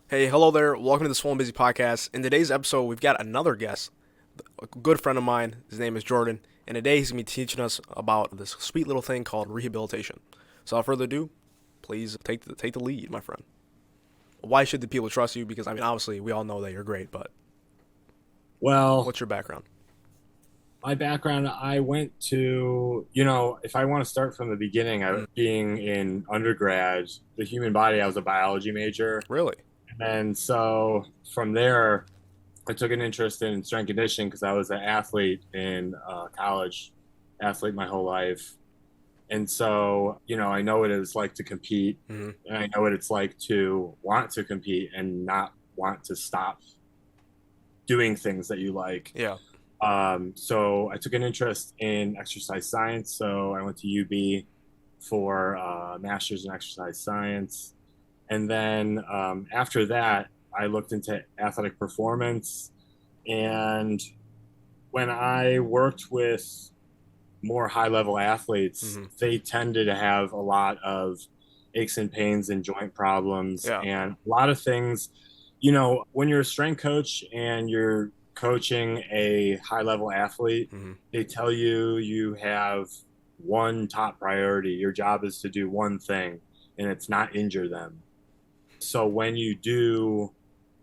Hey, hello there. Welcome to the Swole and Busy podcast. In today's episode, we've got another guest, a good friend of mine. His name is Jordon, and today he's going to be teaching us about this sweet little thing called rehabilitation. So, without further ado, please take the lead, my friend. Why should the people trust you? Because obviously, we all know that you're great, but Well, what's your background? my background, I went to, if I want to start from the beginning, being in undergrad, the human body, I was a biology major. Really? And so from there, I took an interest in strength conditioning because I was an athlete in college, athlete my whole life. And so, I know what it's like to compete, Mm-hmm. and I know what it's like to want to compete and not want to stop doing things that you like. Yeah. So I took an interest in exercise science. So I went to UB for master's in exercise science. And then after that, I looked into athletic performance. And when I worked with more high level athletes, Mm-hmm. they tended to have a lot of aches and pains and joint problems Yeah. and a lot of things. When you're a strength coach and you're coaching a high level athlete, Mm-hmm. they tell you you have one top priority. Your job is to do one thing, and it's not injure them. So when you do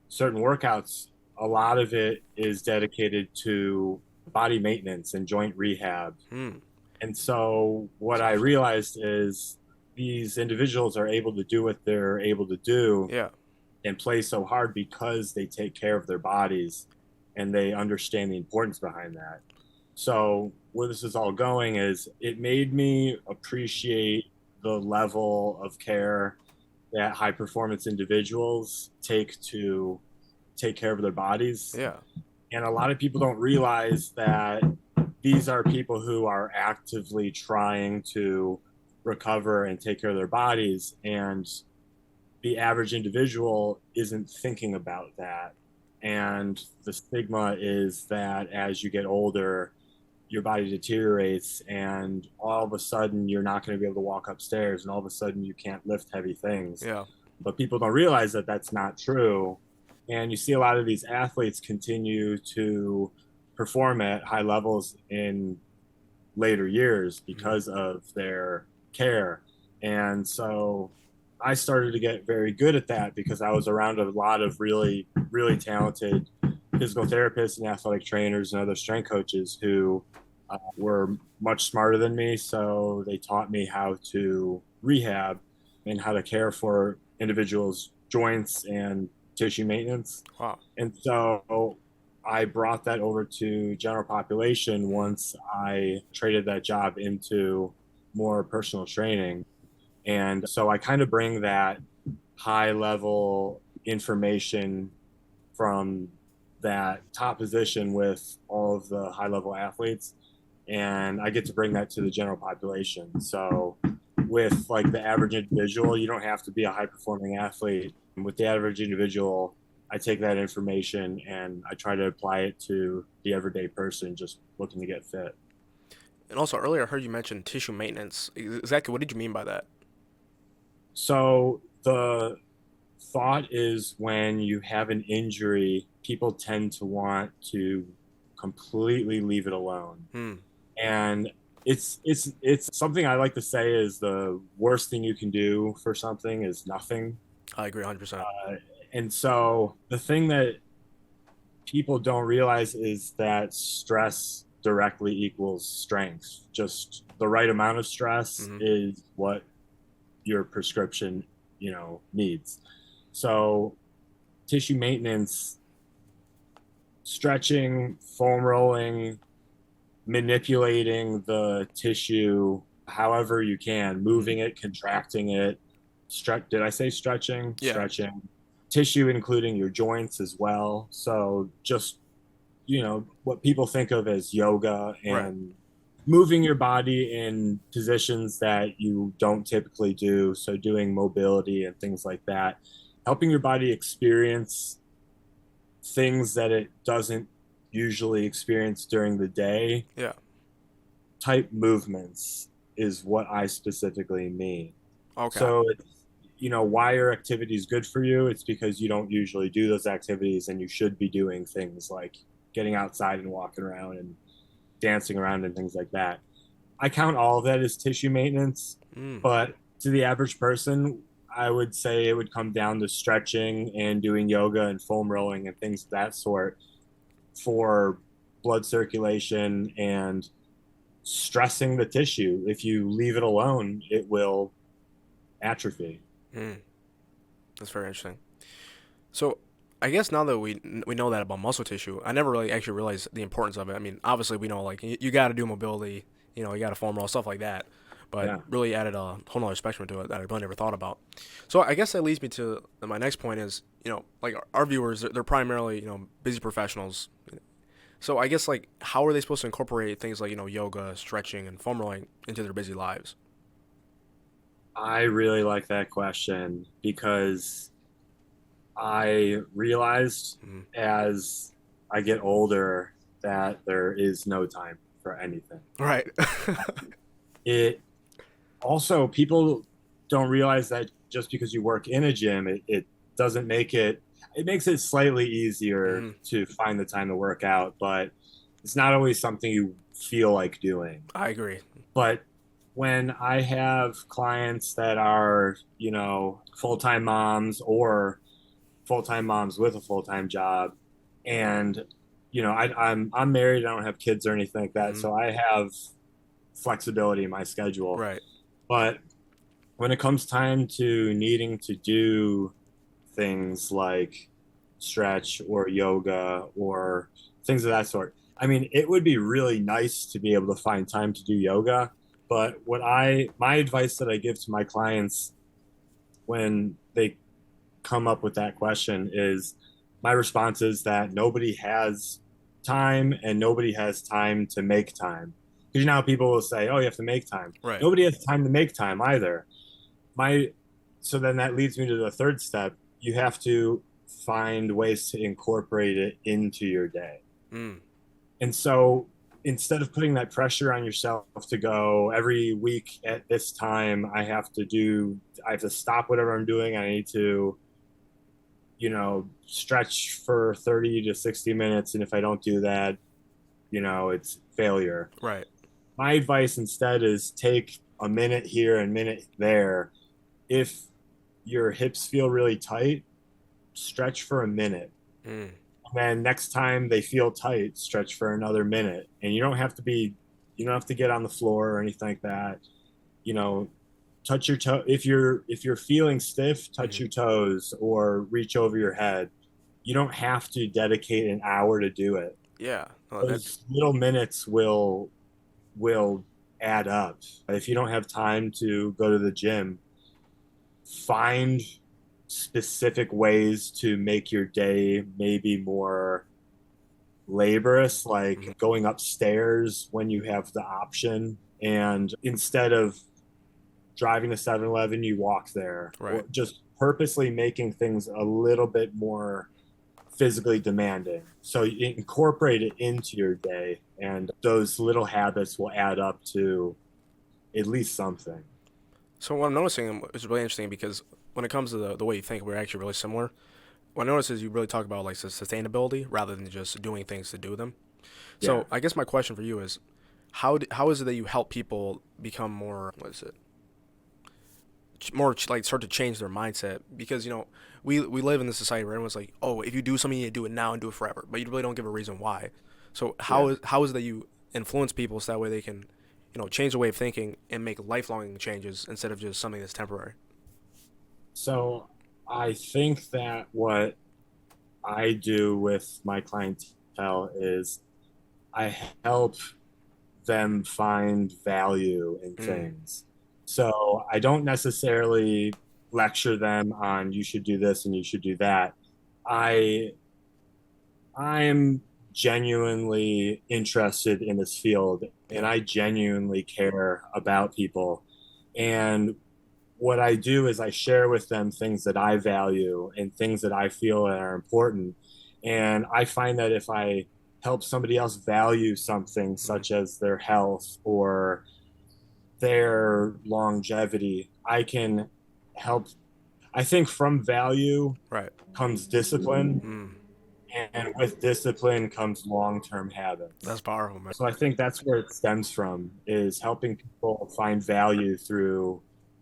certain workouts, a lot of it is dedicated to body maintenance and joint rehab. Hmm. And so what That's I interesting. realized is these individuals are able to do what they're able to do Yeah. and play so hard because they take care of their bodies and they understand the importance behind that. So where this is all going is it made me appreciate the level of care that high performance individuals take to take care of their bodies. Yeah. And a lot of people don't realize that these are people who are actively trying to recover and take care of their bodies. And the average individual isn't thinking about that. And the stigma is that as you get older, your body deteriorates, and all of a sudden, you're not going to be able to walk upstairs, and all of a sudden, you can't lift heavy things. Yeah. But people don't realize that that's not true. And you see a lot of these athletes continue to perform at high levels in later years Mm-hmm. because of their care. And so I started to get very good at that because I was around a lot of really, really talented physical therapists and athletic trainers and other strength coaches who were much smarter than me. So they taught me how to rehab and how to care for individuals' joints and tissue maintenance. Wow. And so I brought that over to general population Mm-hmm. once I traded that job into more personal training. And so I kind of bring that high level information from that top position with all of the high level athletes. And I get to bring that to the general population. So with like the average individual, you don't have to be a high performing athlete. With the average individual, I take that information and I try to apply it to the everyday person just looking to get fit. And also, earlier I heard you mention tissue maintenance. Exactly what did you mean by that? So the thought is when you have an injury, people tend to want to completely leave it alone. Hmm. And it's something I like to say is the worst thing you can do for something is nothing. I agree 100%. And so the thing that people don't realize is that stress directly equals strength. Just the right amount of stress Mm-hmm. is what your prescription, needs. So tissue maintenance, stretching, foam rolling, manipulating the tissue however you can, Mm-hmm. moving it, contracting it. Did I say stretching? Yeah. Stretching. Tissue, including your joints as well. So just, what people think of as yoga Right. and moving your body in positions that you don't typically do. So doing mobility and things like that, helping your body experience things that it doesn't usually experience during the day Yeah. type movements is what I specifically mean. Okay. So why are activities good for you? It's because you don't usually do those activities, and you should be doing things like getting outside and walking around and dancing around and things like that. I count all of that as tissue maintenance, Mm. but to the average person, I would say it would come down to stretching and doing yoga and foam rolling and things of that sort for blood circulation and stressing the tissue. If you leave it alone, it will atrophy. Mm. That's very interesting. So I guess now that we know that about muscle tissue, I never really actually realized the importance of it. I mean, obviously we know like you got to do mobility, you got to foam roll stuff like that, but Yeah. really added a whole other spectrum to it that I really never thought about. So I guess that leads me to my next point is like our viewers they're primarily busy professionals. So I guess like how are they supposed to incorporate things like yoga, stretching, and foam rolling into their busy lives? I really like that question because I realized Mm. as I get older that there is no time for anything. Right. It also, people don't realize that just because you work in a gym, it doesn't make it makes it slightly easier Mm. to find the time to work out, but it's not always something you feel like doing. I agree. But when I have clients that are, full-time moms or full-time moms with a full-time job, and I'm married, I don't have kids or anything like that, Mm. so I have flexibility in my schedule. Right. But when it comes time to needing to do things like stretch or yoga or things of that sort, I mean, it would be really nice to be able to find time to do yoga. But my advice that I give to my clients when they come up with that question is my response is that nobody has time and nobody has time to make time. Because people will say, oh, you have to make time. Right. Nobody has time to make time either. My So then that leads me to the third step. You have to find ways to incorporate it into your day. Mm. And so instead of putting that pressure on yourself to go every week at this time, I have to stop whatever I'm doing. I need to, stretch for 30 to 60 minutes. And if I don't do that, it's failure. Right. My advice instead is take a minute here and a minute there. If your hips feel really tight, stretch for a minute. Mm. And then next time they feel tight, stretch for another minute. And you don't have to get on the floor or anything like that. You know, touch your toe. If you're feeling stiff, touch Mm-hmm. your toes or reach over your head. You don't have to dedicate an hour to do it. Yeah. No, that. Those little minutes will add up. If you don't have time to go to the gym, find specific ways to make your day maybe more laborious, Mhm. like going upstairs when you have the option. And instead of driving to 7-Eleven, you walk there, Right. or just purposely making things a little bit more physically demanding. So you incorporate it into your day, and those little habits will add up to at least something. So what I'm noticing is really interesting because when it comes to the way you think, we're actually really similar. What I notice is you really talk about like sustainability rather than just doing things to do them. Yeah. So I guess my question for you is, how is it that you help people become more what is it more like start to change their mindset? Because we live in this society where everyone's like, oh, if you do something, you do it now and do it forever, but you really don't give a reason why. So Yeah. how is it that you influence people so that way they can change the way of thinking and make lifelong changes instead of just something that's temporary? So I think that what I do with my clientele is I help them find value in Mm. things. So I don't necessarily lecture them on you should do this and you should do that. I I'm genuinely interested in this field and Yeah. I genuinely care about people. And what I do is I share with them things that I value and things that I feel are important. And I find that if I help somebody else value something, Mm. such as their health or their longevity, I can help. I think from value Right. comes discipline, Mm. and with discipline comes long-term That's habits. powerful, man. So I think that's where it stems from, is helping people find value through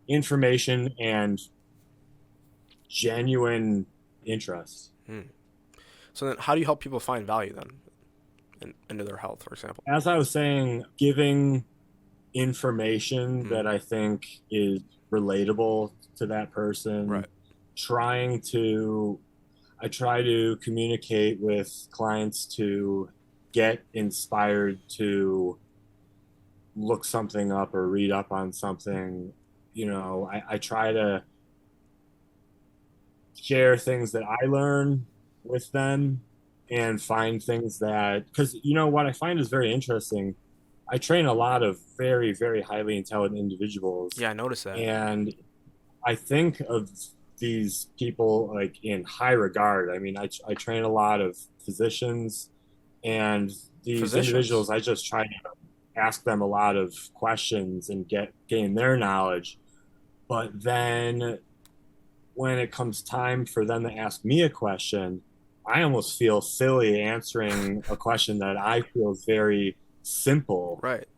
information and genuine interest. Mm. So then, how do you help people find value then into their health, for example? As I was saying, giving information Mm. that I think is relatable to that person, Right. trying to I try to communicate with clients to get inspired to look something up or read up on something. I try to share things that I learn with them and find things that, because what I find is very interesting. I train a lot of very, very highly intelligent individuals, Yeah, I noticed that. and I think of these people like in high regard. I mean, I train a lot of physicians, and these Physicians. individuals, I just try to ask them a lot of questions and gain their knowledge. But then when it comes time for them to ask me a question, I almost feel silly answering a question that I feel is very simple. Right.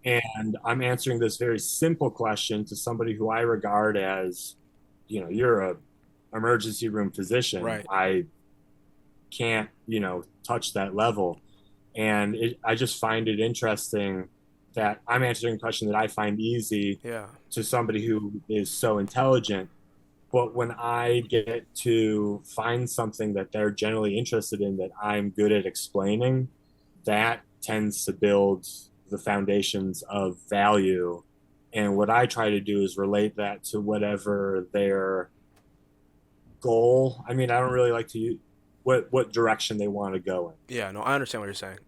And I'm answering this very simple question to somebody who I regard as, you're a emergency room physician. Right. I can't, touch that level. And I just find it interesting that I'm answering a question that I find easy Yeah. to somebody who is so intelligent. But when I get to find something that they're generally interested in that I'm good at explaining, that tends to build the foundations of value. And what I try to do is relate that to whatever their goal. I mean, I don't really like to use what direction they want to go in. Yeah. No, I understand what you're saying.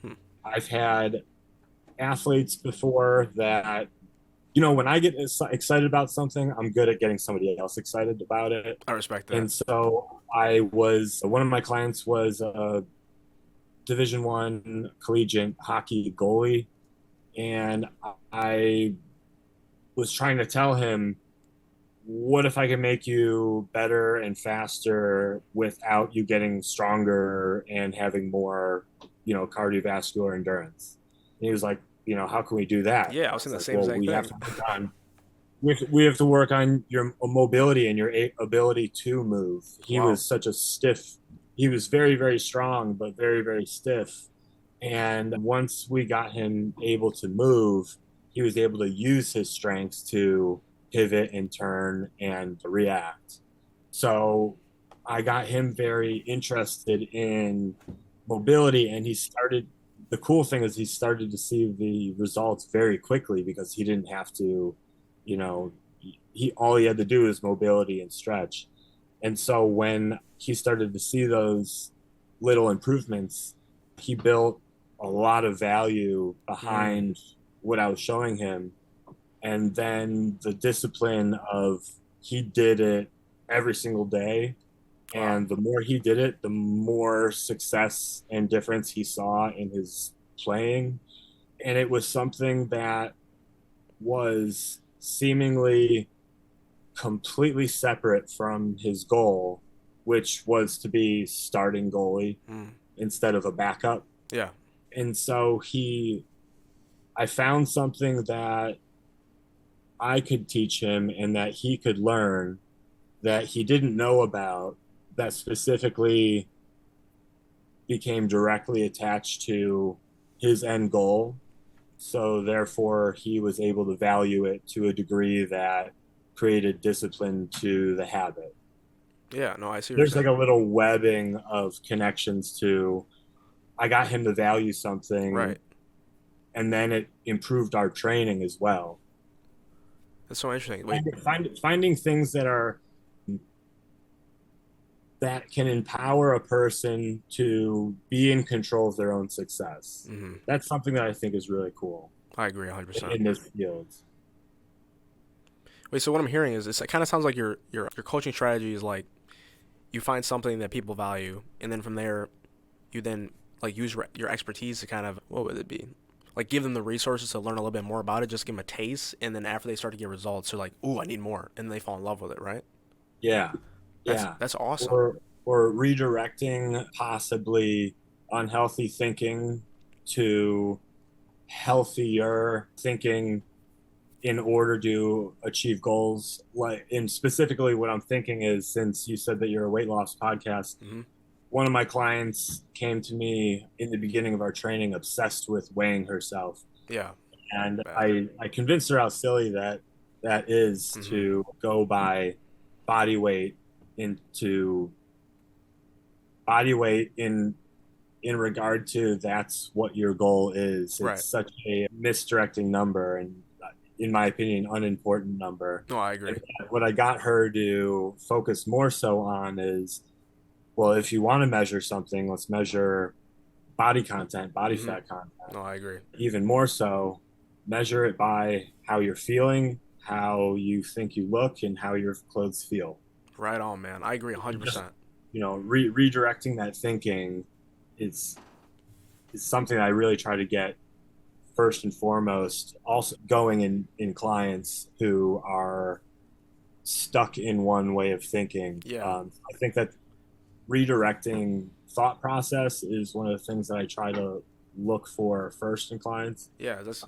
Hmm. I've had athletes before that, when I get excited about something, I'm good at getting somebody else excited about it. I respect that. And so one of my clients was a Division I collegiate hockey goalie, and I was trying to tell him, what if I can make you better and faster without you getting stronger and having more, cardiovascular endurance? And he was like, how can we do that? Yeah, I I was saying was the like, same well, exact we have thing. to work on we have to work on your mobility and your ability to move. Wow. He was very, very strong, but very, very stiff. And once we got him able to move, he was able to use his strengths to pivot and turn and react. So I got him very interested in mobility, and the cool thing is he started to see the results very quickly because he didn't have to, you know, he all he had to do is mobility and stretch. And so when he started to see those little improvements, he built a lot of value Mm. behind what I was showing him. And then the discipline of, he did it every single day. Wow. And the more he did it, the more success and difference he saw in his playing. And it was something that was seemingly completely separate from his goal, which was to be starting goalie Mm. instead of a backup. Yeah. And so I found something that I could teach him and that he could learn that he didn't know about, that specifically became directly attached to his end goal. So therefore, he was able to value it to a degree that created discipline to the habit. Yeah. No, I see what you're There's like saying. a little webbing of connections to, I got him to value something, Right. and then it improved our training as well. That's so interesting. Wait. Finding things that can empower a person to be in control of their own success. Mm-hmm. That's something that I think is really cool I agree 100%. in this field. Wait. So what I'm hearing is it kind of sounds like your coaching strategy is like you find something that people value, and then from there, you then like use your expertise to kind of what would it be? like give them the resources to learn a little bit more about it, just give them a taste, and then after they start to get results, they're like, "Ooh, I need more," and they fall in love with it, right? Yeah, That's yeah. that's awesome. Or redirecting possibly unhealthy thinking to healthier thinking in order to achieve goals. Like, and specifically what I'm thinking is, since you said that you're a weight loss podcast, Hmm. one of my clients came to me in the beginning of our training obsessed with weighing herself. Yeah, And bad. I convinced her how silly that is, Hmm. to go by body weight into body weight in regard to that's what your goal is. Right. It's such a misdirecting number, and in my opinion, unimportant number. No, I agree. And what I got her to focus more so on is, well, if you want to measure something, let's measure body content, body Hmm. fat content. No, I agree. Even more so, measure it by how you're feeling, how you think you look, and how your clothes feel. Right on, man. I agree And just, 100%. redirecting that thinking is is something I really try to get first and foremost. Also, going in clients who are stuck in one way of thinking. Yeah. I think that redirecting thought process is one of the things that I try to look for first in clients. Yeah. That's.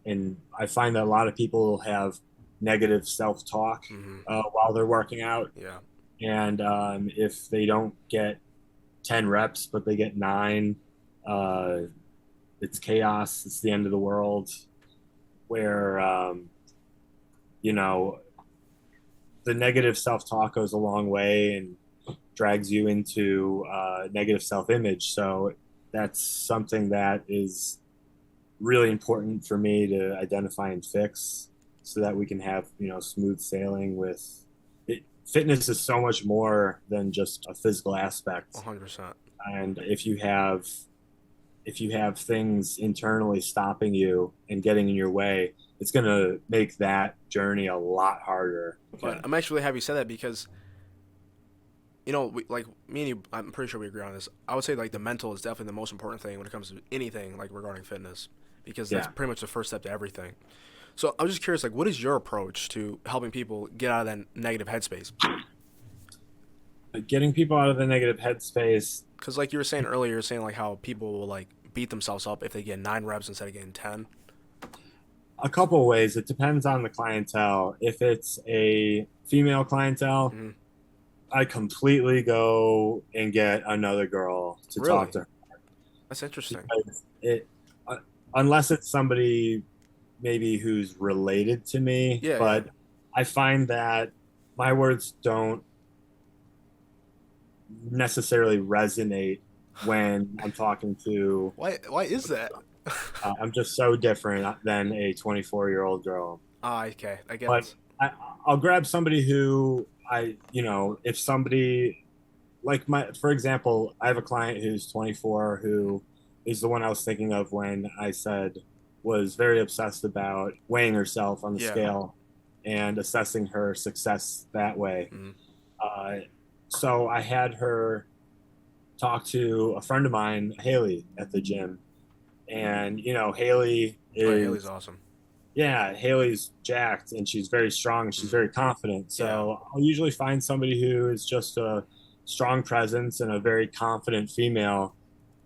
And I find that a lot of people have negative self-talk Hmm. while they're working out. Yeah. And if they don't get 10 reps, but they get nine, uh, it's chaos. It's the end of the world. Where, you know, the negative self-talk goes a long way and drags you into negative self-image. So that's something that is really important for me to identify and fix, so that we can have, smooth sailing with it. Fitness is so much more than just a physical aspect. 100%. And if you have things internally stopping you and getting in your way, it's going to make that journey a lot harder. But I'm actually happy you said that because like me and you, I'm pretty sure we agree on this. I would say like the mental is definitely the most important thing when it comes to anything like regarding fitness, because that's Yeah. pretty much the first step to everything. So I'm just curious, like, what is your approach to helping people get out of that negative headspace? Getting people out of the negative headspace. Because like you were saying earlier, you're saying like how people will like beat themselves up if they get 9 reps instead of getting 10. A couple of ways. It depends on the clientele. If it's a female clientele, Mm-hmm. I completely go and get another girl to talk Really? to her. That's interesting. Because uh, unless it's somebody maybe who's related to me, Yeah, yeah. but I find that my words don't necessarily resonate when I'm talking to. Why is that? I'm just so different than a 24-year-old girl. Okay, I But guess. I'll grab somebody who if somebody like for example, I have a client who's 24 who is the one I was thinking of when I said was very obsessed about weighing herself on the Yeah. scale and assessing her success that way. Mm-hmm. Uh, so I had her talk to a friend of mine, Haley, at the gym. And, Haley Oh, yeah, Haley's is, awesome. yeah, Haley's jacked and she's very strong and she's Mm-hmm. very confident. Yeah. So I'll usually find somebody who is just a strong presence and a very confident female,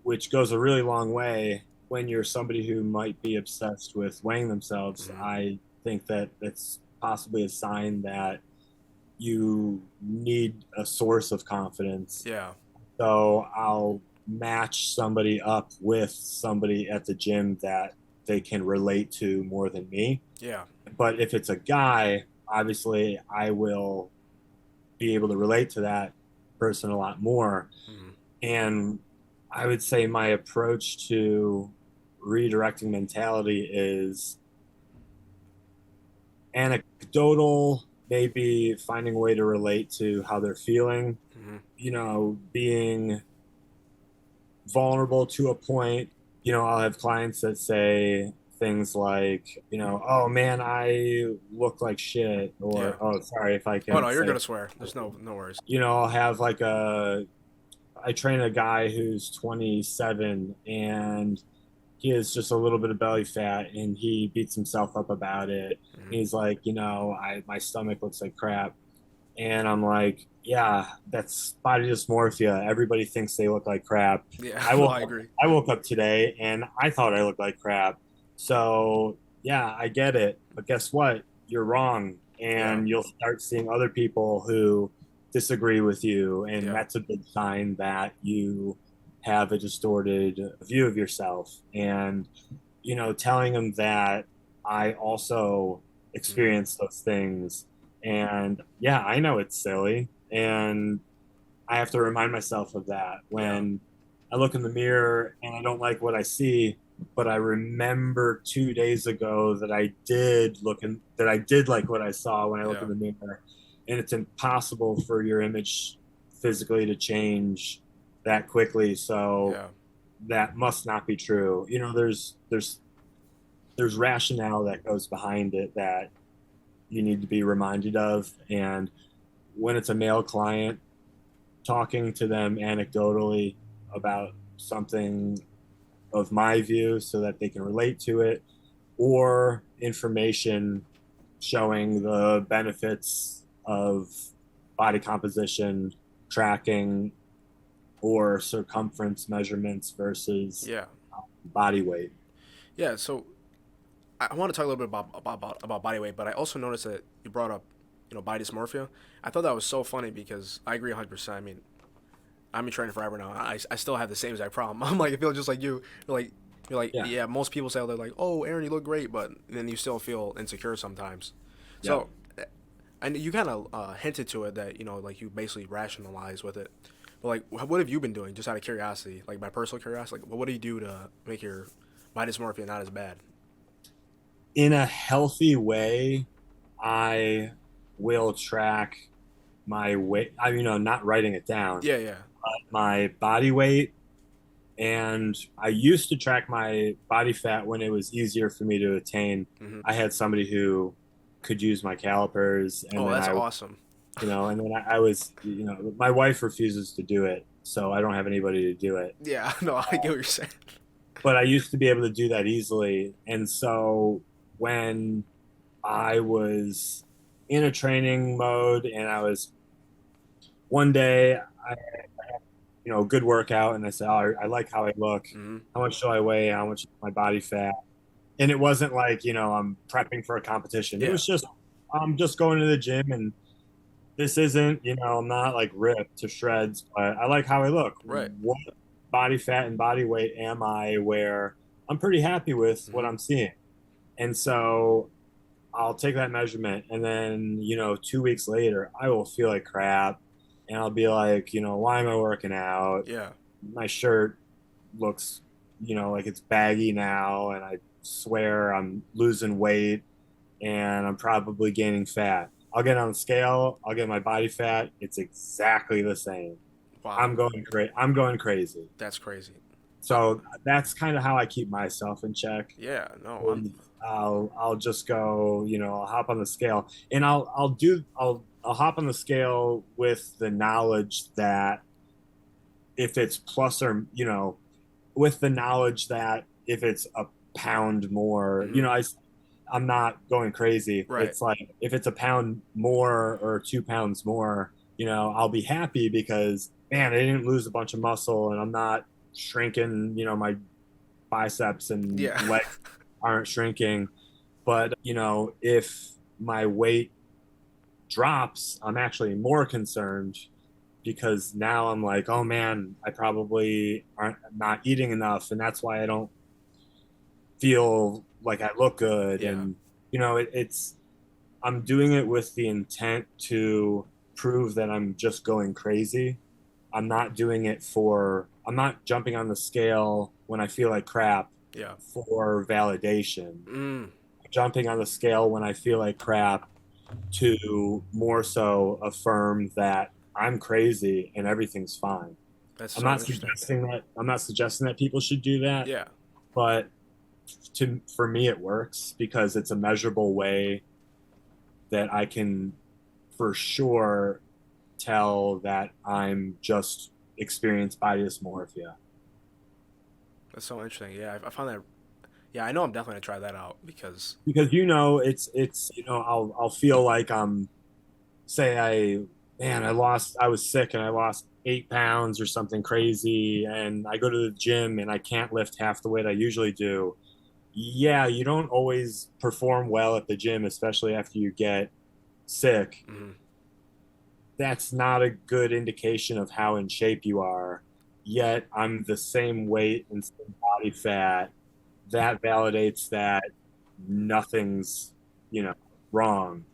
which goes a really long way when you're somebody who might be obsessed with weighing themselves. Mm-hmm. I think that it's possibly a sign that you need a source of confidence. Yeah. So I'll match somebody up with somebody at the gym that they can relate to more than me. Yeah. But if it's a guy, obviously I will be able to relate to that person a lot more. Mm-hmm. And I would say my approach to redirecting mentality is anecdotal, maybe finding a way to relate to how they're feeling, Mm-hmm. being vulnerable to a point. I'll have clients that say things like, oh man, I look like shit, Yeah. or oh, sorry if I Oh can no, you're say, gonna swear. There's no worries. I'll have I train a guy who's 27 and he has just a little bit of belly fat, and he beats himself up about it. Mhm. He's like, I my stomach looks like crap, and I'm like, yeah, that's body dysmorphia. Everybody thinks they look like crap. Yeah, I no, woke I up, agree. I woke up today and I thought I looked like crap. So yeah, I get it. But guess what? You're wrong. Yeah, And you'll start seeing other people who disagree with you. And yeah, that's a big sign that you have a distorted view of yourself. And, telling them that I also hmm, experience those things. And yeah, I know it's silly. And I have to remind myself of that yeah, when I look in the mirror and I don't like what I see, but I remember 2 days ago that I did like what I saw when I look yeah, in the mirror. And it's impossible for your image physically to change that quickly. So yeah, that must not be true. There's rationale that goes behind it that you need to be reminded of. And when it's a male client, talking to them anecdotally about something of my view so that they can relate to it, or information showing the benefits of body composition tracking or circumference measurements versus yeah, body weight. yeah. So I want to talk a little bit about body weight, but I also noticed that you brought up, body dysmorphia. I thought that was so funny because I agree 100%. I mean, I've been training forever now. I still have the same exact problem. I'm like, I feel just like you. You're like, Yeah. yeah. Most people say they're like, oh, Aaron, you look great, but then you still feel insecure sometimes. Yeah. So, and you kind of hinted to it that like you basically rationalize with it. But like, what have you been doing, just out of curiosity, like my personal curiosity? Like, what do you do to make your body dysmorphia not as bad? In a healthy way, I will track my weight. Not writing it down, Yeah, yeah. my body weight. And I used to track my body fat when it was easier for me to attain. Hmm. I had somebody who could use my calipers, and Oh, then that's awesome. I was, my wife refuses to do it, so I don't have anybody to do it. Yeah, no, I get what you're saying. But I used to be able to do that easily. And so when I was in a training mode and I was one day, good workout, and I said, oh, I like how I look. Hmm. How much do I weigh? How much is my body fat? And it wasn't like, I'm prepping for a competition. It Yeah, was just, I'm just going to the gym, and this isn't, I'm not like ripped to shreds, but I like how I look. right. What body fat and body weight am I where I'm pretty happy with what Hmm. I'm seeing? And so I'll take that measurement, and then, 2 weeks later, I will feel like crap. And I'll be like, why am I working out? Yeah, My shirt looks, like it's baggy now, and I swear I'm losing weight and I'm probably gaining fat. I'll get on the scale, I'll get my body fat, it's exactly the same. wow, I'm going crazy. that's crazy. I, So that's kind of how I keep myself in check. yeah, no, I'll just go, I'll hop on the scale, and I'll hop on the scale with the knowledge that if it's plus or, with the knowledge that if it's a pound more, hmm, I'm not going crazy. right. It's like if it's a pound more or 2 pounds more, I'll be happy because man, I didn't lose a bunch of muscle and I'm not shrinking, my biceps and Yeah. legs aren't shrinking. But, if my weight drops, I'm actually more concerned because now I'm like, oh man, I probably aren't not eating enough, and that's why I don't feel like I look good. Yeah. And it's I'm doing it with the intent to prove that I'm just going crazy. I'm not jumping on the scale when I feel like crap Yeah. for validation. Mm, Jumping on the scale when I feel like crap to more so affirm that I'm crazy and everything's fine. that's I'm so not interesting. suggesting that people should do that, Yeah. but for me it works because it's a measurable way that I can for sure tell that I'm just experienced body dysmorphia. That's so interesting. Yeah, I found that. Yeah, I know I'm definitely gonna try that out because. Because it's I'll feel like say I was sick and I lost 8 pounds or something crazy, and I go to the gym and I can't lift half the weight I usually do. Yeah, you don't always perform well at the gym, especially after you get sick. Mhm. That's not a good indication of how in shape you are. Yet I'm the same weight and same body fat. That validates that nothing's, you know, wrong.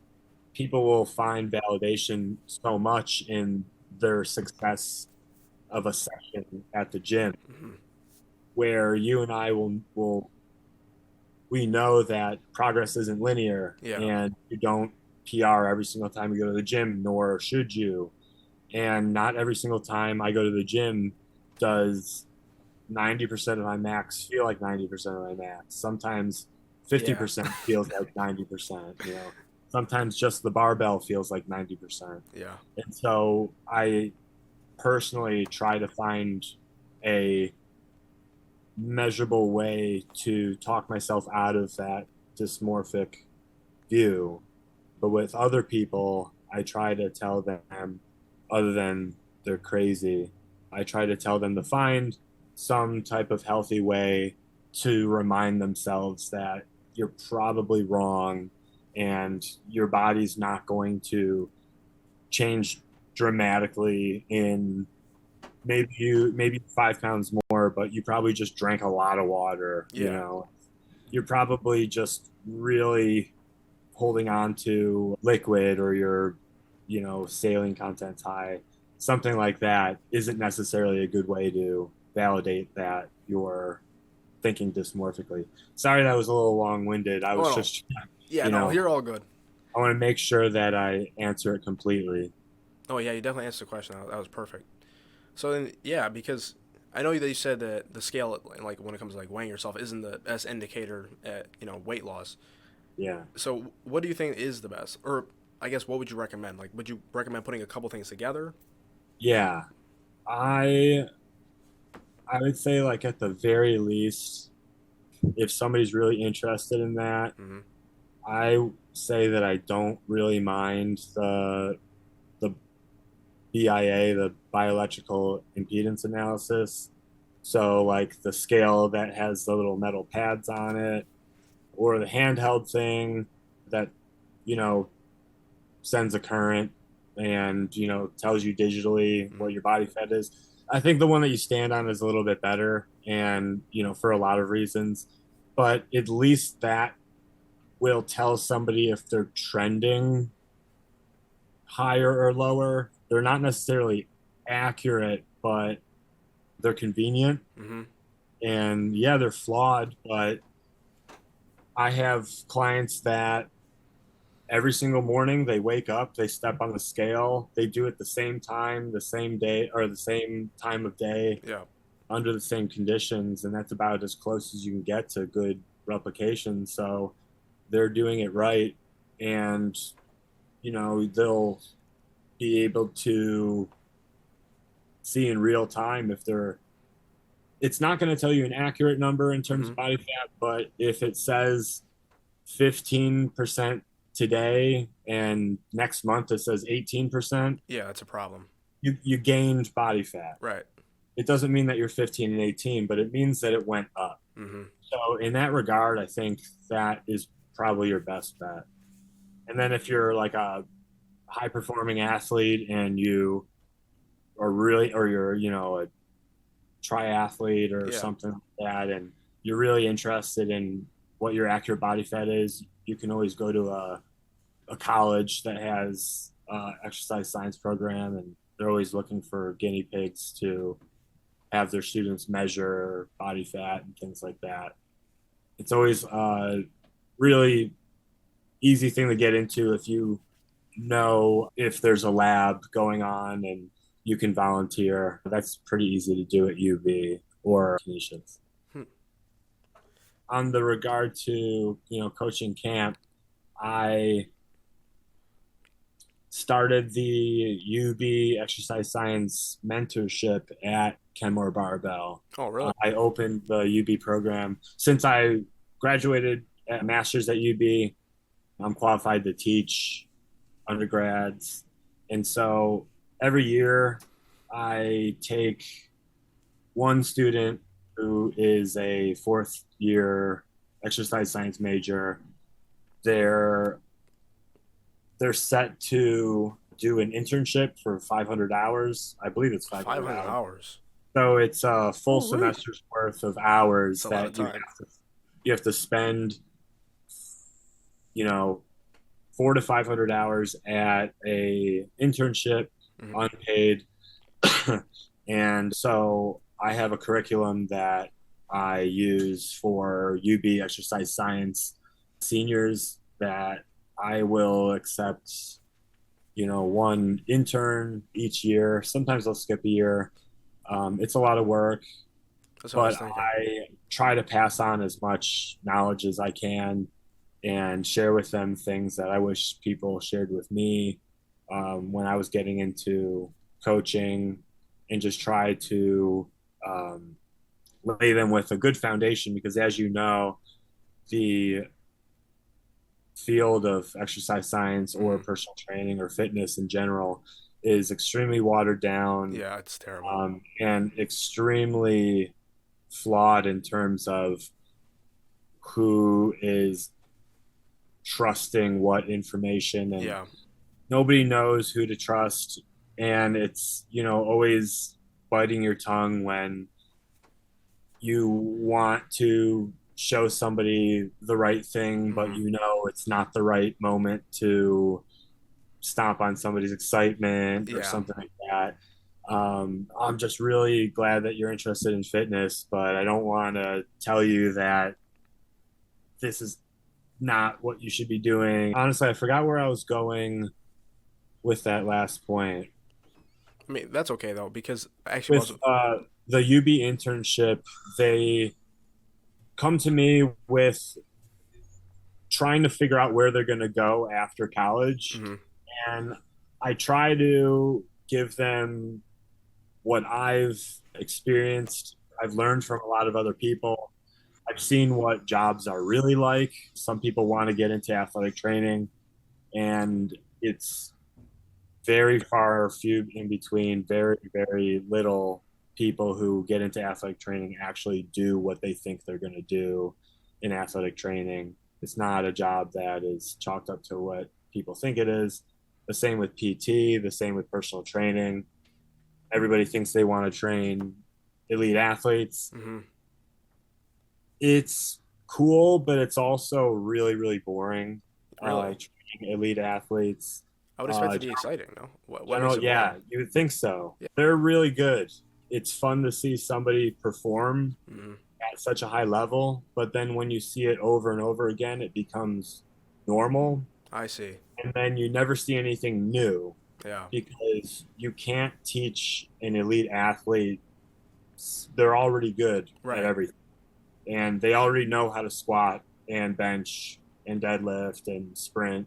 People will find validation so much in their success of a session at the gym, Mhm. where you and I will we know that progress isn't linear, Yeah. and you don't PR every single time you go to the gym, nor should you. And not every single time I go to the gym does 90% of my max feel like 90% of my max. Sometimes Yeah. 50% feels like 90%, you know. Sometimes just the barbell feels like 90%. Yeah. And so I personally try to find a measurable way to talk myself out of that dysmorphic view. But with other people, I try to tell them, other than they're crazy, I try to tell them to find some type of healthy way to remind themselves that you're probably wrong and your body's not going to change dramatically in maybe 5 pounds more, but you probably just drank a lot of water, you Yeah. know. You're probably just really holding on to liquid, or your, saline content's high. Something like that isn't necessarily a good way to validate that you're thinking dysmorphically. Sorry, that was a little long-winded. I Oh was no. just, Yeah. you No. know, You're all good. I want to make sure that I answer it completely. Oh yeah. You definitely answered the question. That was perfect. So then, yeah, because I know that you said that the scale, like when it comes to like weighing yourself, isn't the best indicator at weight loss. Yeah. So what do you think is the best, or I guess what would you recommend? Like, would you recommend putting a couple things together? Yeah. I I would say, like, at the very least, if somebody's really interested in that, Mm-hmm. I say that I don't really mind the BIA, the bioelectrical impedance analysis. So, like, the scale that has the little metal pads on it, or the handheld thing that, you know, sends a current and, tells you digitally Mm-hmm. what your body fat is. I think the one that you stand on is a little bit better, and, for a lot of reasons. But at least that will tell somebody if they're trending higher or lower. They're not necessarily accurate, but they're convenient. Mm-hmm. And yeah, they're flawed, but I have clients that every single morning they wake up, they step on the scale, they do it the same time, the same day, or the same time of day, Yeah. under the same conditions, and that's about as close as you can get to good replication. So they're doing it right, and they'll be able to see in real time if they're it's not going to tell you an accurate number in terms Mm-hmm. of body fat, but if it says 15% today and next month it says 18%, Yeah, that's a problem. you gained body fat. Right. It doesn't mean that you're 15 and 18, but it means that it went up. Mm-hmm. So in that regard, I think that is probably your best bet. And then if you're like a high performing athlete and you are really, or you're, a triathlete or Yeah. something like that, and you're really interested in what your accurate body fat is, you can always go to a college that has exercise science program, and they're always looking for guinea pigs to have their students measure body fat and things like that. It's always a really easy thing to get into if you know if there's a lab going on and you can volunteer. That's pretty easy to do at UV or Canisius. Hmm. On the regard to, coaching camp, I started the UB exercise science mentorship at Kenmore Barbell. Oh, really? I opened the UB program since I graduated at master's at UB. I'm qualified to teach undergrads, and so every year I take one student who is a fourth year exercise science major. They're they're set to do an internship for 500 hours. I believe it's 500 500 hours. hours. So it's a full Oh, really? semester's worth of It's hours a lot of that time. you have to spend, you know, 400 to 500 hours at a internship, Hmm. unpaid. And so I have a curriculum that I use for UB exercise science seniors that I will accept, one intern each year. Sometimes I'll skip a year. It's a lot of work, That's what I was but thinking. I try to pass on as much knowledge as I can and share with them things that I wish people shared with me when I was getting into coaching, and just try to um, lay them with a good foundation because, as you know, the field of exercise science or Hmm. personal training or fitness in general is extremely watered down, Yeah, it's terrible. and extremely flawed in terms of who is trusting what information, and Yeah. nobody knows who to trust. And it's, always biting your tongue when you want to show somebody the right thing, but Hmm. it's not the right moment to stomp on somebody's excitement or Yeah. something like that. I'm just really glad that you're interested in fitness, but I don't want to tell you that this is not what you should be doing. Honestly, I forgot where I was going with that last point. I mean, that's okay though, because actually, With the UB internship, they come to me with trying to figure out where they're going to go after college. hmm And I try to give them what I've experienced. I've learned from a lot of other people. I've seen what jobs are really like. Some people want to get into athletic training, and it's very far few in between. Very, very little people who get into athletic training actually do what they think they're going to do in athletic training. It's not a job that is chalked up to what people think it is. The same with PT, the same with personal training. Everybody thinks they want to train elite athletes. hmm It's cool, but it's also really, really boring. Really? Training elite athletes. I would expect Uh, it to be exciting, no? What makes General, it boring? yeah, you would think so. Yeah. They're really good. It's fun to see somebody perform hmm at such a high level, but then when you see it over and over again, it becomes normal. I see. And then you never see anything new Yeah. because you can't teach an elite athlete. They're already good at Right. everything, and they already know how to squat and bench and deadlift and sprint.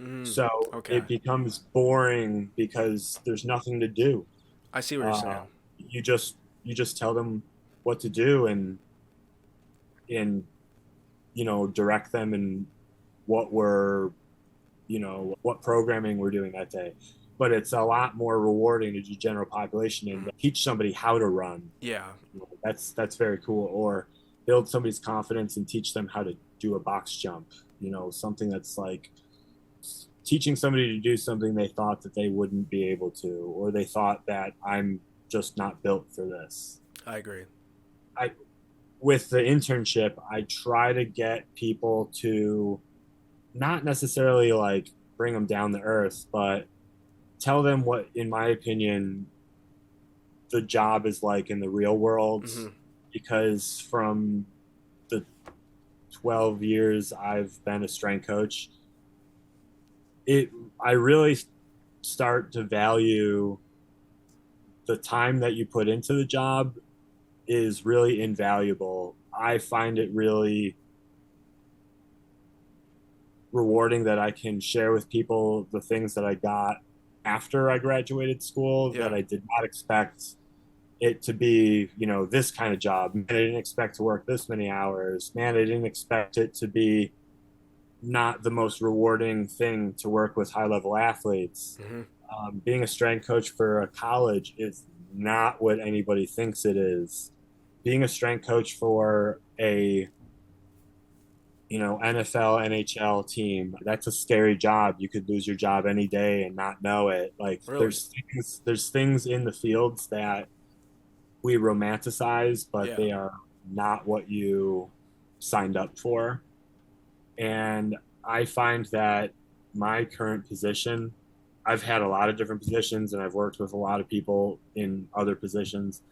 Mm. So Okay. it becomes boring because there's nothing to do. I see what you're Uh, saying. you just tell them what to do, and direct them in what we're what programming we're doing that day. But it's a lot more rewarding to the general population and Mhm. teach somebody how to run. Yeah. That's very cool. Or build somebody's confidence and teach them how to do a box jump. Something that's like teaching somebody to do something they thought that they wouldn't be able to, or they thought that I'm just not built for this. I agree. I With the internship, I try to get people to not necessarily like bring them down to earth, but tell them what, in my opinion, the job is like in the real world. hmm Because from the 12 years I've been a strength coach, it I really start to value the time that you put into the job is really invaluable. I find it really rewarding that I can share with people the things that I got after I graduated school Yeah. that I did not expect it to be, this kind of job. Man, I didn't expect to work this many hours. Man, I didn't expect it to be not the most rewarding thing to work with high level athletes. Hmm. Being a strength coach for a college is not what anybody thinks it is. Being a strength coach for a NFL, NHL team, that's a scary job. You could lose your job any day and not know it. Like Really? there's things in the fields that we romanticize, but Yeah. they are not what you signed up for. And I find that my current position, I've had a lot of different positions and I've worked with a lot of people in other positions,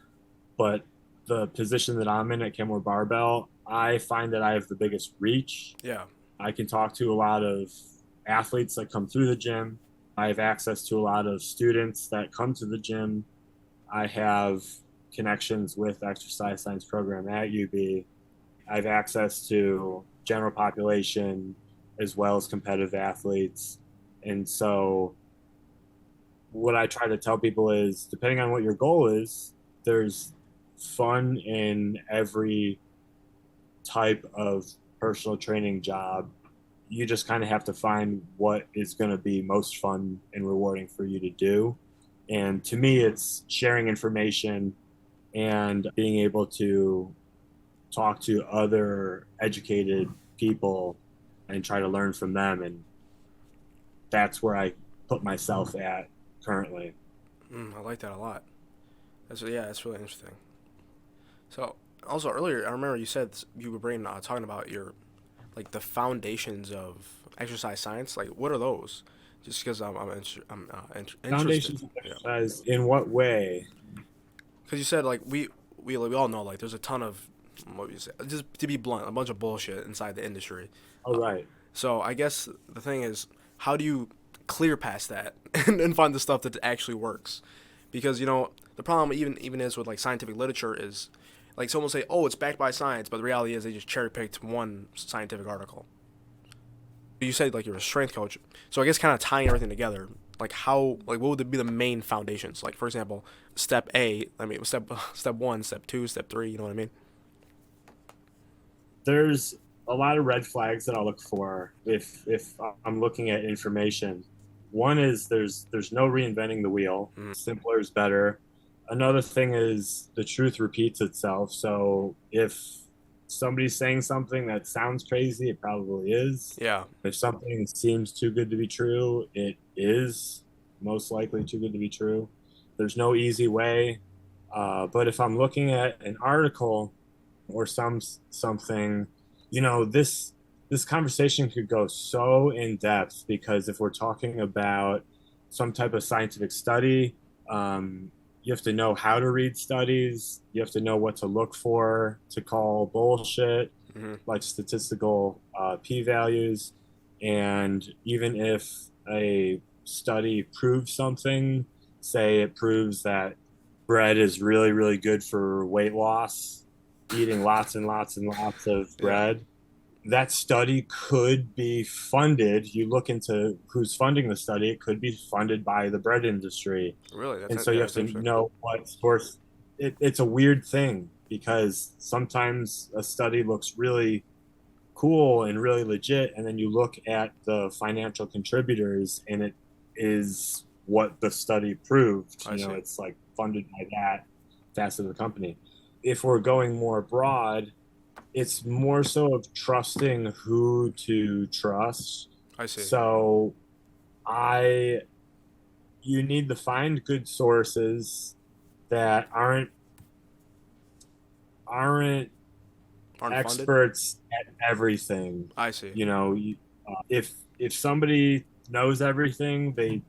but the position that I'm in at Kenmore Barbell, I find that I have the biggest reach. Yeah. I can talk to a lot of athletes that come through the gym. I have access to a lot of students that come to the gym. I have connections with exercise science program at UB. I have access to general population as well as competitive athletes. And so what I try to tell people is depending on what your goal is, there's fun in every type of personal training job. You just kind of have to find what is going to be most fun and rewarding for you to do. And to me, it's sharing information and being able to talk to other educated people and try to learn from them. And that's where I put myself at currently. I like that a lot. That's really interesting. So also earlier, I remember you said you were talking about your like the foundations of exercise science. Like, what are those? Just because interested. Foundations of Yeah. exercise in what way? Because you said like we all know like there's a ton of what you say just to be blunt a bunch of bullshit inside the industry. Oh, right. So I guess the thing is, how do you clear past that and find the stuff that actually works? Because the problem even is with like scientific literature is like someone will say, oh, it's backed by science, but the reality is they just cherry picked one scientific article. You said like you're a strength coach, so I guess kind of tying everything together, what would be the main foundations? Like for example, step A, I mean step one, step two, step three. You know what I mean? There's a lot of red flags that I'll look for if I'm looking at information. One is there's no reinventing the wheel. Simpler is better. Another thing is the truth repeats itself. So if somebody's saying something that sounds crazy, it probably is. Yeah. If something seems too good to be true, it is most likely too good to be true. There's no easy way. But if I'm looking at an article or something, this conversation could go so in depth because if we're talking about some type of scientific study, you have to know how to read studies. You have to know what to look for to call bullshit, like statistical p-values. And even if a study proves something, say it proves that bread is really, really good for weight loss, eating lots and lots and lots of Yeah. bread, that study could be funded. You look into who's funding the study, it could be funded by the bread industry. Really? And so you have That's to interesting. know what source. It's a weird thing because sometimes a study looks really cool and really legit, and then you look at the financial contributors, and it is what the study proved. I see. It's like funded by that facet of the company. If we're going more broad, it's more so of trusting who to trust. I see. So I you need to find good sources that aren't Aren't funded? experts at everything. I see. If somebody knows everything, they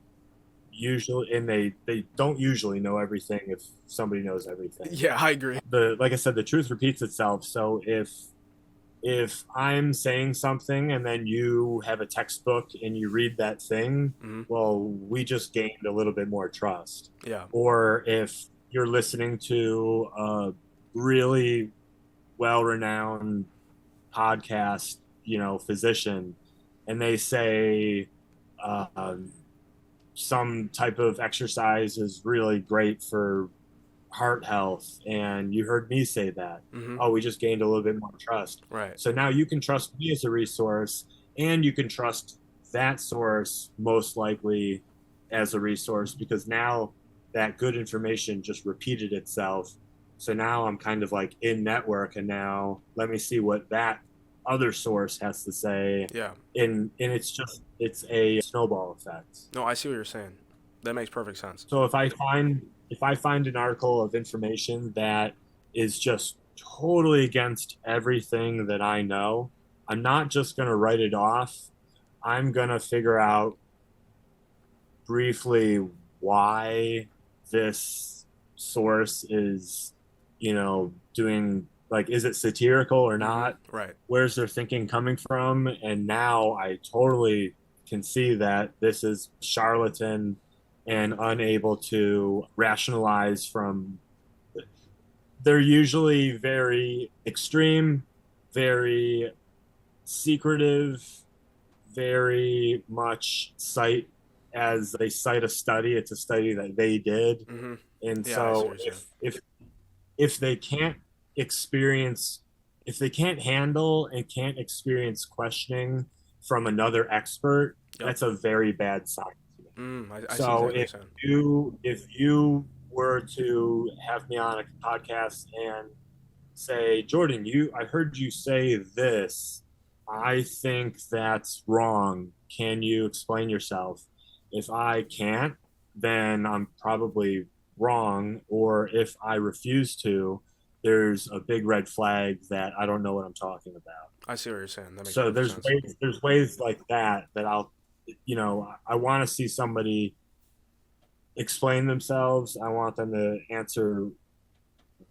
don't usually know everything if somebody knows everything. Yeah, I agree. Like I said, the truth repeats itself. So if I'm saying something and then you have a textbook and you read that thing, well, we just gained a little bit more trust. Yeah. Or if you're listening to a really well-renowned podcast, physician, and they say some type of exercise is really great for heart health. And you heard me say that. Mm-hmm. Oh, we just gained a little bit more trust. Right. So now you can trust me as a resource, and you can trust that source most likely as a resource, because now that good information just repeated itself. So now I'm kind of like in network, and now let me see what that other source has to say. Yeah. And it's a snowball effect. No, I see what you're saying. That makes perfect sense. So if I find an article of information that is just totally against everything that I know, I'm not just going to write it off. I'm going to figure out briefly why this source is, doing, like, is it satirical or Mm-hmm. not? Right. Where's their thinking coming from? And now I totally can see that this is charlatan and unable to rationalize from. They're usually very extreme, very secretive, very much cite, as they cite a study, it's a study that they did. Mm-hmm. And Yeah, I see what so you're saying. if they can't experience, if they can't handle and can't experience questioning from another expert, Yep. that's a very bad sign to me. I see So exactly what you're saying. if you were to have me on a podcast and say, Jordan, I heard you say this. I think that's wrong. Can you explain yourself? If I can't, then I'm probably wrong. Or if I refuse to, there's a big red flag that I don't know what I'm talking about. I see what you're saying. That makes So perfect there's sense. ways like that I want to see somebody explain themselves. I want them to answer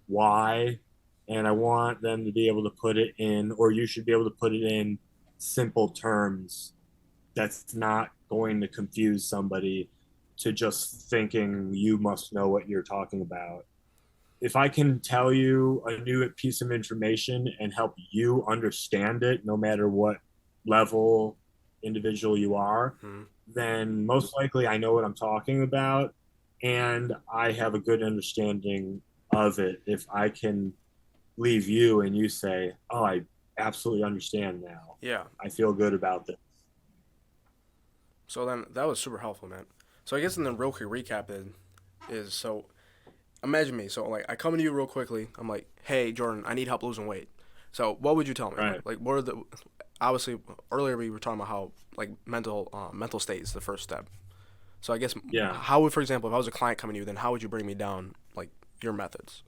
why, and I want them to be able to put it in, or you should be able to put it in simple terms that's not going to confuse somebody to just thinking you must know what you're talking about. If I can tell you a new piece of information and help you understand it, no matter what level individual you are, Mm-hmm. then most likely I know what I'm talking about, and I have a good understanding of it. If I can leave you and you say, "Oh, I absolutely understand now. Yeah. I feel good about this." So then that was super helpful, man. So I guess in the real quick recap is so imagine me. So like I come to you real quickly. I'm like, hey Jordan, I need help losing weight. So what would you tell me? Right. Like what are the obviously earlier we were talking about how like mental state is the first step. So I guess Yeah. how would, for example, if I was a client coming to you, then how would you bring me down like your methods?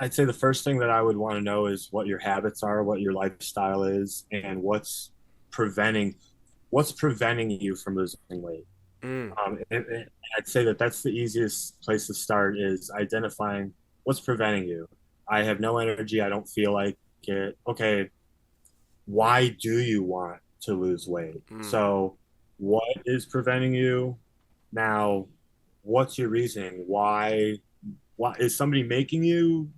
I'd say the first thing that I would want to know is what your habits are, what your lifestyle is, and preventing what's preventing you from losing weight. Mm, I'd say that that's the easiest place to start, is identifying what's preventing you. I have no energy. I don't feel like it. Okay, why do you want to lose weight? mm, So, what is preventing you? Now, what's your reasoning? Why is somebody making you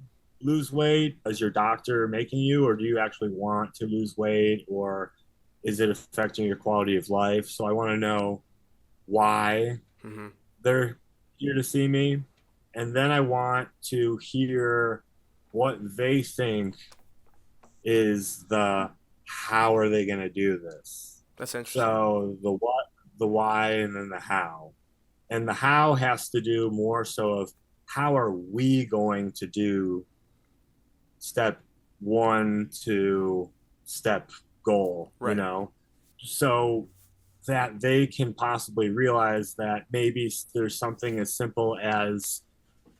lose weight? Is your doctor making you, or do you actually want to lose weight, or is it affecting your quality of life? So I want to know why mm-hmm. they're here to see me, and then I want to hear what they think is the how are they going to do this. That's interesting. So the what, the why, and then the how. And the how has to do more so of how are we going to do step one to step goal, Right. so that they can possibly realize that maybe there's something as simple as,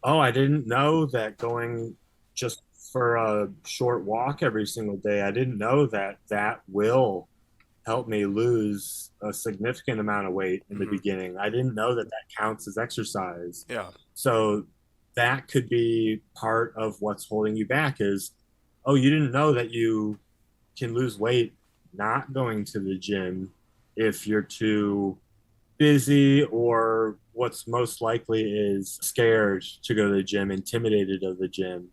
oh, I didn't know that going just for a short walk every single day, I didn't know that that will help me lose a significant amount of weight in the Mm-hmm. beginning. I didn't know that that counts as exercise. Yeah. So that could be part of what's holding you back is, oh, you didn't know that you can lose weight not going to the gym if you're too busy, or what's most likely is scared to go to the gym, intimidated of the gym.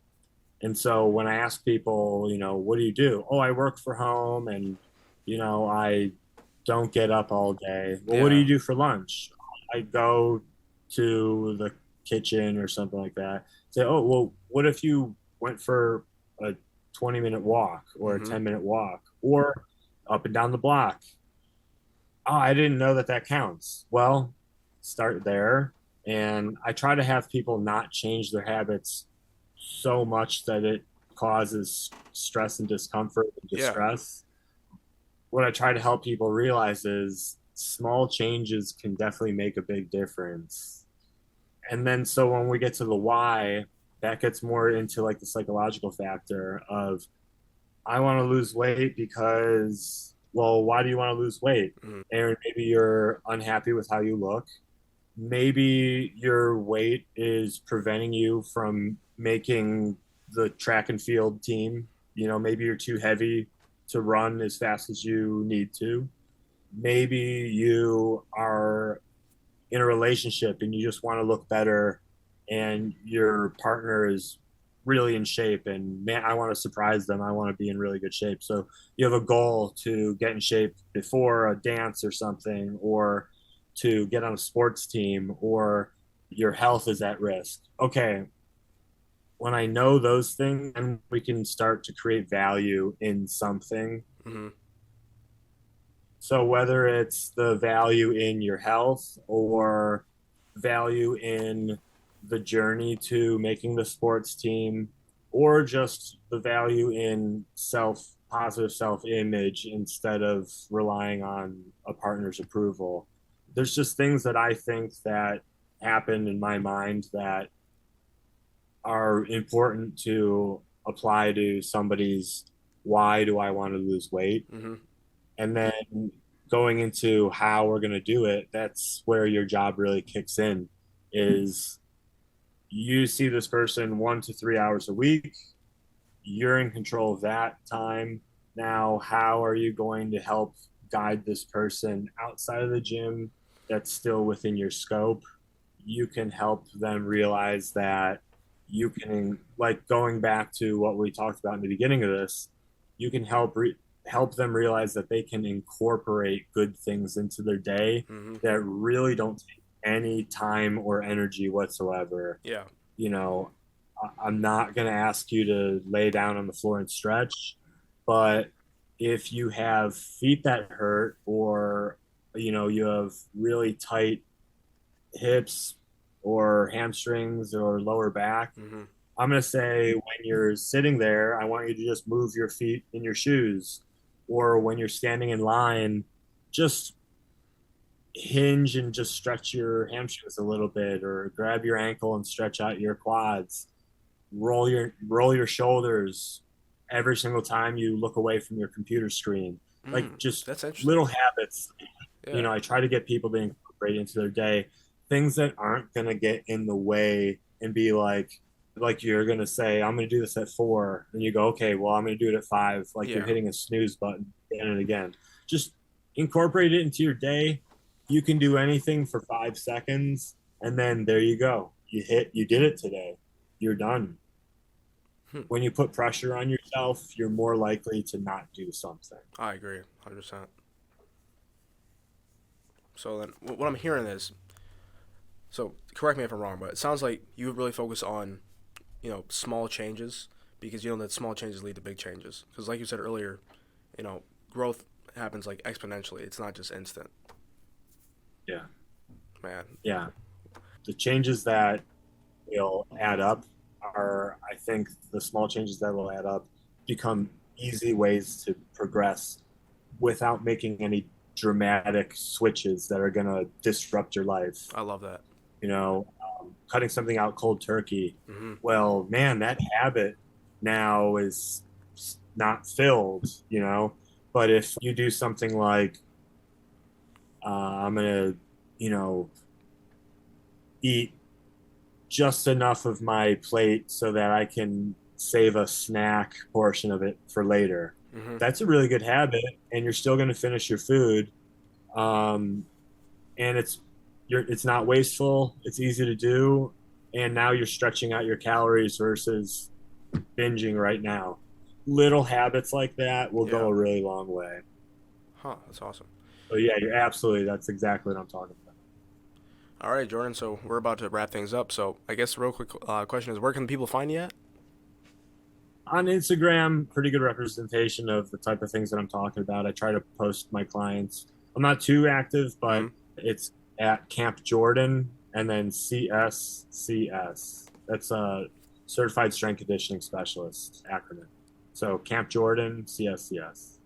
And so when I ask people, what do you do? Oh, I work for home, and I don't get up all day. Well, what do Yeah. you do for lunch? I go to the kitchen or something like that. Say, oh, well, what if you went for a 20-minute walk or a Mm-hmm. 10-minute walk or up and down the block? Oh, I didn't know that that counts. Well, start there. And I try to have people not change their habits so much that it causes stress and discomfort and Yeah. distress. What I try to help people realize is small changes can definitely make a big difference. And then so when we get to the why, that gets more into like the psychological factor of I want to lose weight because, well, why do you want to lose weight? Mm-hmm. Aaron, maybe you're unhappy with how you look. Maybe your weight is preventing you from making the track and field team. You know, maybe you're too heavy to run as fast as you need to. Maybe you are in a relationship and you just want to look better and your partner is really in shape and man, I want to surprise them. I want to be in really good shape. So you have a goal to get in shape before a dance or something, or to get on a sports team, or your health is at risk. Okay, when I know those things, then we can start to create value in something. Mm-hmm. So whether it's the value in your health or value in the journey to making the sports team, or just the value in positive self image instead of relying on a partner's approval. There's just things that I think that happen in my mind that are important to apply to somebody's why do I want to lose weight, Mm-hmm. and then going into how we're going to do it. That's where your job really kicks in, is you see this person 1 to 3 hours a week, you're in control of that time. Now how are you going to help guide this person outside of the gym that's still within your scope? You can help them realize that you can, like going back to what we talked about in the beginning of this, you can help them realize that they can incorporate good things into their day Mm-hmm. that really don't take any time or energy whatsoever. Yeah. You know, I'm not going to ask you to lay down on the floor and stretch, but if you have feet that hurt, or you have really tight hips or hamstrings or lower back, Mm-hmm. I'm going to say when you're sitting there, I want you to just move your feet in your shoes. Or when you're standing in line, just hinge and just stretch your hamstrings a little bit, or grab your ankle and stretch out your quads. Roll your shoulders every single time you look away from your computer screen. Like just That's interesting. little habits, Yeah. I try to get people to incorporate into their day things that aren't going to get in the way and be like you're going to say, I'm going to do this at 4. And you go, okay, well, I'm going to do it at 5. Like you're Yeah. hitting a snooze button again and again. Just incorporate it into your day. You can do anything for 5 seconds. And then there you go. You did it today. You're done. Hmm. When you put pressure on yourself, you're more likely to not do something. I agree, 100%. So then, what I'm hearing is, so correct me if I'm wrong, but it sounds like you really focus on, small changes, because you know that small changes lead to big changes. Because like you said earlier, growth happens like exponentially. It's not just instant. Yeah. Man. Yeah. The changes that will add up are, I think, the small changes that will add up become easy ways to progress without making any dramatic switches that are going to disrupt your life. I love that. Cutting something out cold turkey. Mm-hmm. Well, man, that habit now is not filled. But if you do something like, I'm going to, eat just enough of my plate so that I can save a snack portion of it for later. Mm-hmm. That's a really good habit, and you're still going to finish your food. And it's not wasteful. It's easy to do, and now you're stretching out your calories versus binging right now. Little habits like that will Yeah. go a really long way. Huh. That's awesome. So yeah, you're absolutely. That's exactly what I'm talking about. All right, Jordan. So we're about to wrap things up. So I guess the real quick question is, where can people find you at? On Instagram, pretty good representation of the type of things that I'm talking about. I try to post my clients. I'm not too active, but Mm-hmm. it's at Camp Jordan and then CSCS. That's a Certified Strength Conditioning Specialist acronym. So Camp Jordan, CSCS.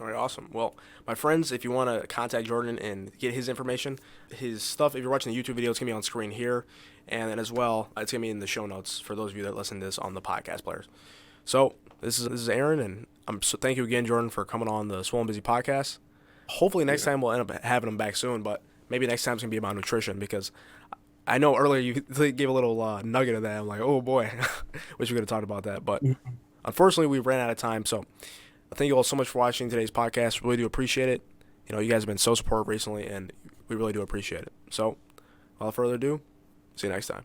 All right, awesome. Well, my friends, if you want to contact Jordan and get his information, his stuff, if you're watching the YouTube video, it's going to be on screen here. And then as well, it's going to be in the show notes for those of you that listen to this on the podcast players. So this is Aaron, and thank you again, Jordan, for coming on the Swole and Busy podcast. Hopefully next time we'll end up having him back soon, but maybe next time it's going to be about nutrition because I know earlier you gave a little nugget of that. I'm like, oh boy, wish we could have talked about that. But unfortunately, we ran out of time. So thank you all so much for watching today's podcast. Really do appreciate it. You know, you guys have been so supportive recently, and we really do appreciate it. So without further ado, see you next time.